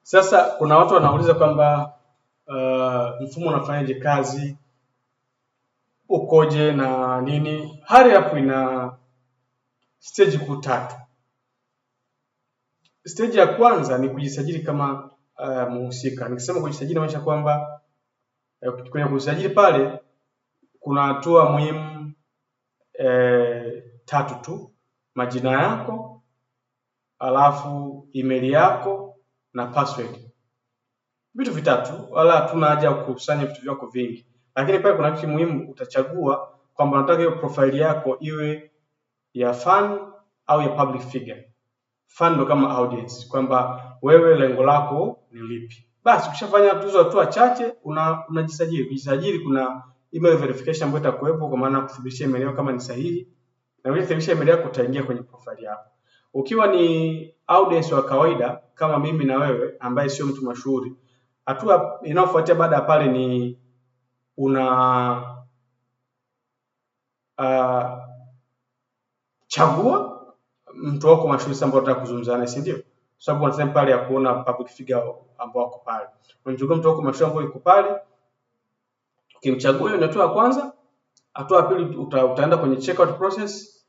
Sasa kuna watu wanauliza kwamba mfumo unafanyaje kazi, ukoje na nini. Hurry ina stage kuu tatu. Stage ya kwanza ni kujisajili kama mhusika. Nikisema kujisajili inaonyesha kwamba kwenye kujisajili pale kuna hatua muhimu tatu tu: majina yako, alafu email yako na password. Vitu vitatu, wala hatuna haja ya kukusanya vitu vyako vingi. Lakini pale kuna kitu muhimu, utachagua kwamba unataka hiyo profile yako iwe ya fan au ya public figure. Fan ndo kama audience, kwamba wewe lengo lako ni lipi. Basi ukishafanya tuzo hatua chache unajisajili. Kujisajili kuna email verification ambayo itakuwepo kwa maana kuthibitisha email yako kama ni sahihi. Na ukithibitisha email yako utaingia kwenye profile yako. Ukiwa ni audience wa kawaida kama mimi na wewe ambaye sio mtu mashuhuri, hatua inayofuatia baada ya pale ni chagua mtu wako mashuhuri ambao unataka kuzungumza naye, si ndio? Sababu kuna pale ya kuona public figure ambao wako pale. Unachagua mtu wako mashuhuri ambao yuko pale. Ukimchagua hiyo ni hatua ya kwanza. Hatua ya pili utaenda kwenye checkout process.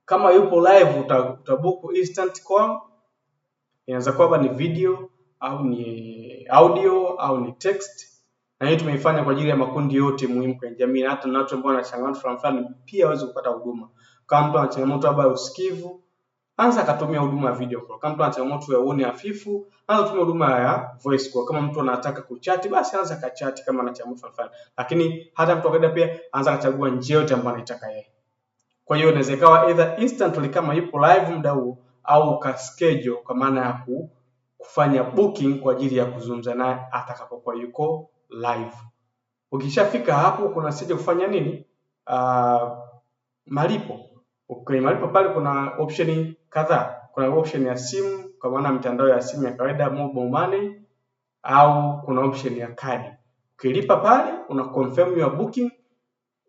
Kama yupo live utabook instant call. Inaweza kuwa ni video au ni audio au ni text. Na hii tumeifanya kwa ajili ya makundi yote muhimu kwenye jamii, na hata na watu ambao wana changamoto fulani pia waweze kupata huduma. Kama mtu ana changamoto labda usikivu, anza akatumia huduma ya video call. Kama mtu ana changamoto ya uoni hafifu, anza kutumia huduma ya voice call. Kama mtu anataka kuchati, basi anza kachati kama ana changamoto fulani. Lakini hata mtu akaenda pia anza kachagua njia yote ambayo anataka yeye. Kwa hiyo inaweza ikawa either instantly kama yupo live muda huo, au ka schedule kwa maana ya kufanya booking kwa ajili ya kuzungumza naye atakapokuwa yuko live. Ukishafika hapo kuna stage kufanya nini? Malipo. Kwenye malipo pale kuna option kadhaa. Kuna option ya simu kwa maana mitandao ya simu ya kawaida, mobile money, au kuna option ya kadi. Ukilipa pale una confirm your booking,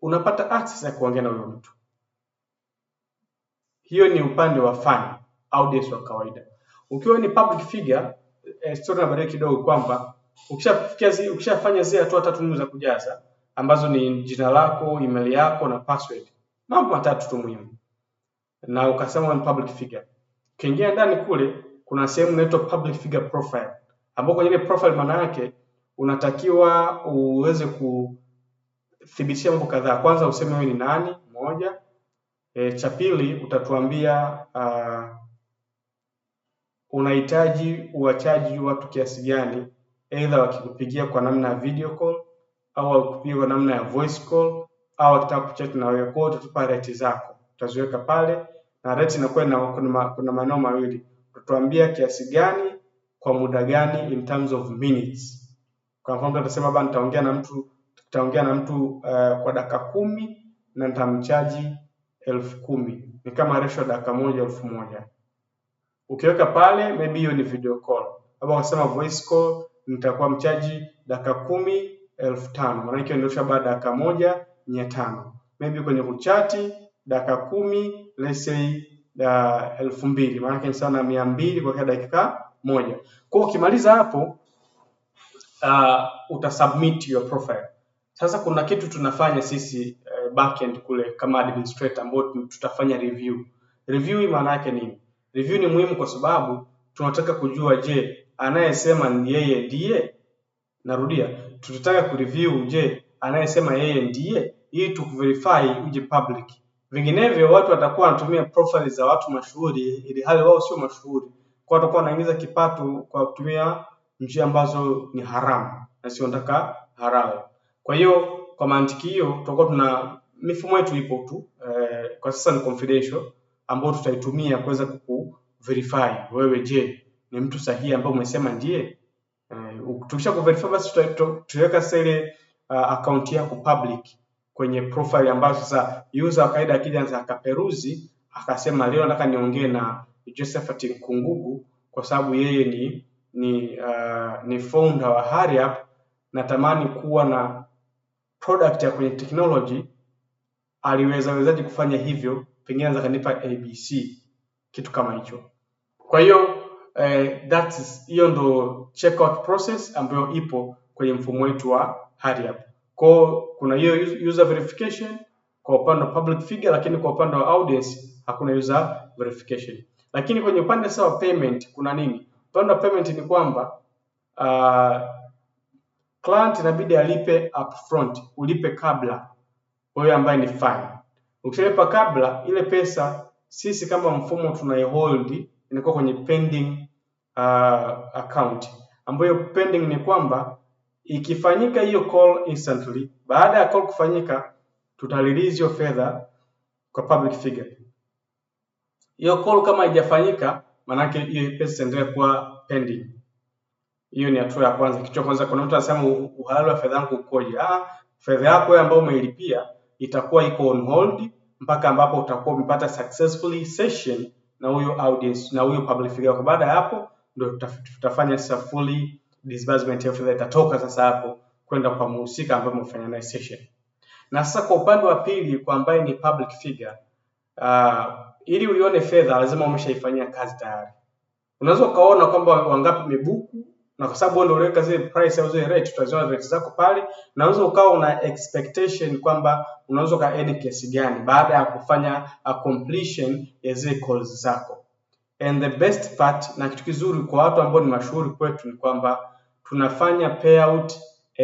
unapata access ya kuongea na huyo mtu. Hiyo ni upande wa fan, audience wa kawaida. Ukiwa ni public figure, story inabadilika kidogo kwamba ukishafanya zile hatua tatu za kujaza ambazo ni jina lako, email yako na password. Mambo matatu tu muhimu. Na ukasema ni public figure. Ukiingia ndani kule kuna sehemu inaitwa public figure profile. Ambapo kwenye ile profile maana yake unatakiwa uweze kuthibitisha mambo kadhaa. Kwanza useme wewe ni nani, moja. Cha pili utatuambia unahitaji uwachaji watu kiasi gani, either wakikupigia kwa namna ya video call au wakikupigia kwa namna ya voice call au wakitaka kuchat na wewe. Kwa utatupa rate zako, utaziweka pale, na rate inakuwa kuna maneno mawili. Utatuambia kiasi gani kwa muda gani in terms of minutes. Kwa mfano tutasema bana nitaongea na mtu kwa dakika 10 na nitamchaji 10,000. Ni kama ratio dakika 1 1,000. Ukiweka pale maybe hiyo ni video call. Hapo unasema voice call nitakuwa mchaji dakika 10 5,000. Maana yake ndio baada ya dakika 1 500. Maybe kwenye kuchati dakika 10 let's say 2,000. Maana yake ni sawa na 200 kwa dakika 1. Kwa ukimaliza hapo utasubmit your profile. Sasa kuna kitu tunafanya sisi backend kule kama administrator ambao tutafanya review. Review maana yake nini? Review ni muhimu kwa sababu tunataka kujua, je, anayesema ni yeye ndiye? Narudia, tunataka kureview, je, anayesema yeye ndiye, ili tukuverify uje public. Vinginevyo watu watakuwa wanatumia profile za watu mashuhuri ili hali wao sio mashuhuri. Kwa watakuwa wanaingiza kipato kwa kutumia njia ambazo ni haramu na sio nataka halali. Kwa hiyo kwa mantiki hiyo tutakuwa tuna mifumo yetu ipo tu kwa sasa ni confidential, ambao tutaitumia kuweza kuverify wewe, je, ni mtu sahihi ambao umesema ndiye. Tukisha kuverify basi tutaweka sele account yako public kwenye profile ambayo sasa user kaida akija akaperuzi akasema leo nataka niongee na Josephat Nkungugu kwa sababu yeye ni founder wa Hurry, natamani kuwa na product ya kwenye technology, aliwezaje kufanya hivyo, pengine anaweza kanipa ABC, kitu kama hicho. Kwa hiyo hiyo ndo checkout process ambayo ipo kwenye mfumo wetu wa Hurry Up. Kwa kuna hiyo user verification kwa upande wa public figure, lakini kwa upande wa audience hakuna user verification. Lakini kwenye upande sawa payment kuna nini? Upande wa payment ni kwamba client inabidi alipe upfront, ulipe kabla, wewe ambaye ni fine. Ukilipa kabla, ile pesa sisi kama mfumo tunaihold inakuwa kwenye pending account, ambayo pending ni kwamba ikifanyika hiyo call instantly, baada ya call kufanyika tutarelease hiyo fedha kwa public figure. Hiyo call kama haijafanyika, maana yake hiyo pesa endelea kuwa pending. Hiyo ni hatua ya kwanza. Kitu cha kwanza, kuna mtu anasema uhalali wa fedha yangu ukoje? Fedha yako wewe ambayo umeilipia itakuwa iko on hold mpaka ambapo utakuwa umepata successfully session na huyo audience na huyo public figure. Kwa baada ya hapo ndio tutafanya sasa fully disbursement ya fedha, itatoka sasa hapo kwenda kwa mhusika ambaye umefanya naye session. Na sasa kwa upande wa pili, kwa ambaye ni public figure, ili uione fedha lazima umeshaifanyia kazi tayari. Unaweza ukaona kwamba wangapi umebuku, na kwa sababu ndio unaweka zile price au zile rate, tutaziona rate zako pale, na unaweza ukawa una expectation kwamba unaweza ka earn kiasi gani baada ya kufanya a completion ya zile calls zako. And the best part, na kitu kizuri kwa watu ambao ni mashuhuri kwetu, ni kwamba tunafanya payout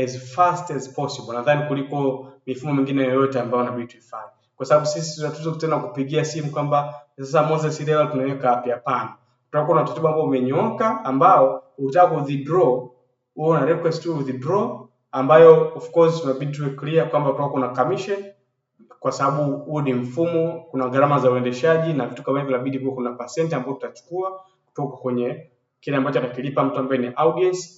as fast as possible, nadhani kuliko mifumo mingine yoyote ambayo inabidi tuifanye, kwa sababu sisi tunatuzo tena kupigia simu kwamba sasa Moses ile tunaweka hapo. Hapana, tutakuwa na utaratibu ambao umenyooka, ambao ukitaka ku withdraw una request to withdraw, ambayo of course tunabidi tuwe clear kwamba tutakuwa na commission, kwa sababu huu ni mfumo, kuna gharama za uendeshaji na vitu kama hivyo, inabidi kuwe kuna percent ambayo tutachukua kutoka kwenye kile ambacho atakilipa mtu ambaye ni audience,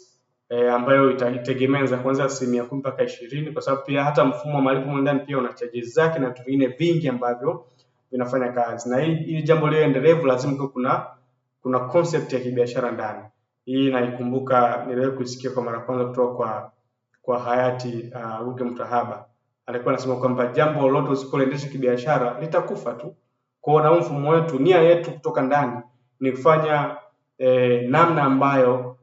ambayo itategemea kuanzia 10% mpaka 20%, kwa sababu pia hata mfumo wa malipo ndani pia una charges zake na vitu vingine vingi ambavyo vinafanya kazi. Na hii jambo leo endelevu, lazima kuna concept ya kibiashara ndani. Hii naikumbuka niliwahi kusikia kwa mara kwanza kutoka kwa hayati Ruge Mutahaba. Alikuwa anasema kwamba jambo lolote usipoendesha kibiashara litakufa tu. Kwa hiyo na mfumo wetu, nia yetu kutoka ndani ni kufanya namna ambayo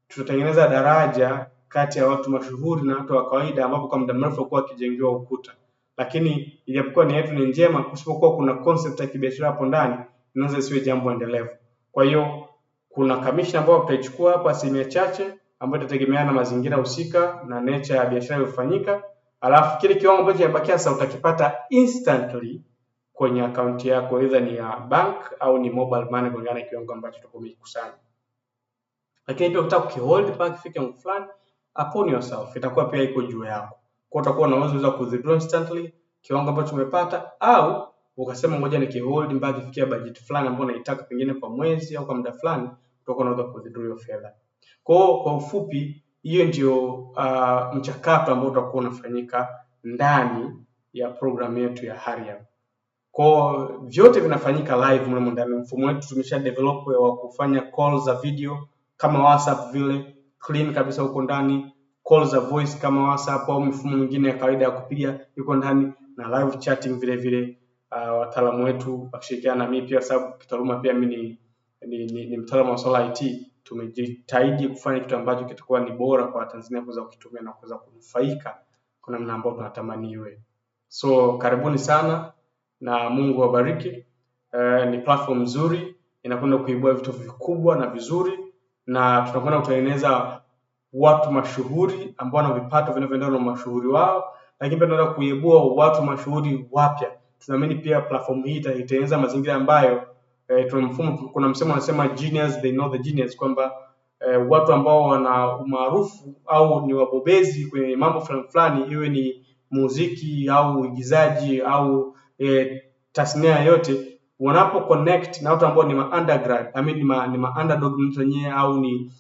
tutatengeneza daraja kati ya watu mashuhuri na watu wa kawaida, ambapo kwa muda mrefu kwa kijengewa ukuta. Lakini ijapokuwa nia yetu ni njema, kusipokuwa kuna concept ya kibiashara hapo ndani, inaweza isiwe jambo endelevu. Kwa hiyo kuna commission ambayo tutaichukua hapa asilimia chache, ambayo itategemeana na mazingira husika na nature ya biashara iliyofanyika. Alafu kile kiwango ambacho kinabakia sasa utakipata instantly kwenye akaunti yako, either ni ya bank au ni mobile money, kulingana na kiwango ambacho utakuwa umekusanya. Lakini pia ukitaka kuhold mpaka ifike kiwango fulani, upon yourself, itakuwa pia iko juu yako. Kwa utakuwa na uwezo wa withdraw instantly kiwango ambacho umepata, au ukasema ngoja nikihold mpaka ifikie budget fulani ambayo unaitaka, pengine kwa mwezi au kwa muda fulani, utakuwa unaweza withdraw hiyo fedha. Kwa ufupi, hiyo ndio mchakato ambao utakuwa unafanyika ndani ya program yetu ya Hurry Up. Kwa vyote vinafanyika live mle ndani. Mfumo wetu tumesha develop wa kufanya calls za video kama WhatsApp vile clean kabisa huko ndani, calls za voice kama WhatsApp au mifumo mingine ya kawaida ya kupiga yuko ndani, na live chatting vile vile. Wataalamu wetu wakishirikiana na mimi pia, sababu kitaaluma pia mimi ni mtaalamu wa masuala IT, tumejitahidi kufanya kitu ambacho kitakuwa ni bora kwa Tanzania kuweza kukitumia na kuweza kunufaika kwa namna ambayo tunatamani iwe. So karibuni sana na Mungu awabariki. Ni platform nzuri, inakwenda kuibua vitu vikubwa na vizuri, na tunakwenda kutengeneza watu mashuhuri ambao wana vipato vinavyoendana na mashuhuri wao, lakini pia tunataka kuibua watu mashuhuri wapya. Tunaamini pia platform hii itatengeneza mazingira ambayo kuna msemo unasema genius they know the genius, kwamba watu ambao wana umaarufu au ni wabobezi kwenye mambo fulani, iwe ni muziki au uigizaji au tasnia yote, wanapo connect na watu ambao ni undergrad, ni underdog mwenyewe au ni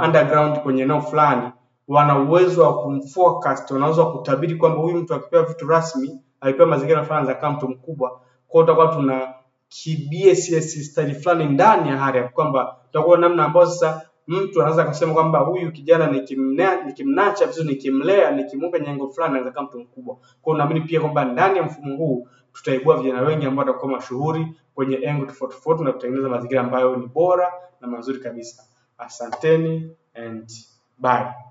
underground kwenye eneo fulani, wana uwezo wa kumforecast, wanaweza kutabiri kwamba huyu mtu akipewa vitu rasmi, akipewa mazingira fulani za kama mtu mkubwa, kwa utakuwa tuna KBSS study fulani ndani ya Hurry Up, kwamba tutakuwa namna ambayo sasa mtu anaweza kusema kwamba huyu kijana nikimnacha vizuri, nikimlea, nikimpa nyengo fulani, anaweza kama mtu mkubwa. Kwa hiyo naamini pia kwamba ndani ya mfumo huu tutaibua vijana wengi ambao watakuwa mashuhuri kwenye engo tofauti tofauti na kutengeneza mazingira ambayo ni bora na mazuri kabisa. Asanteni and bye.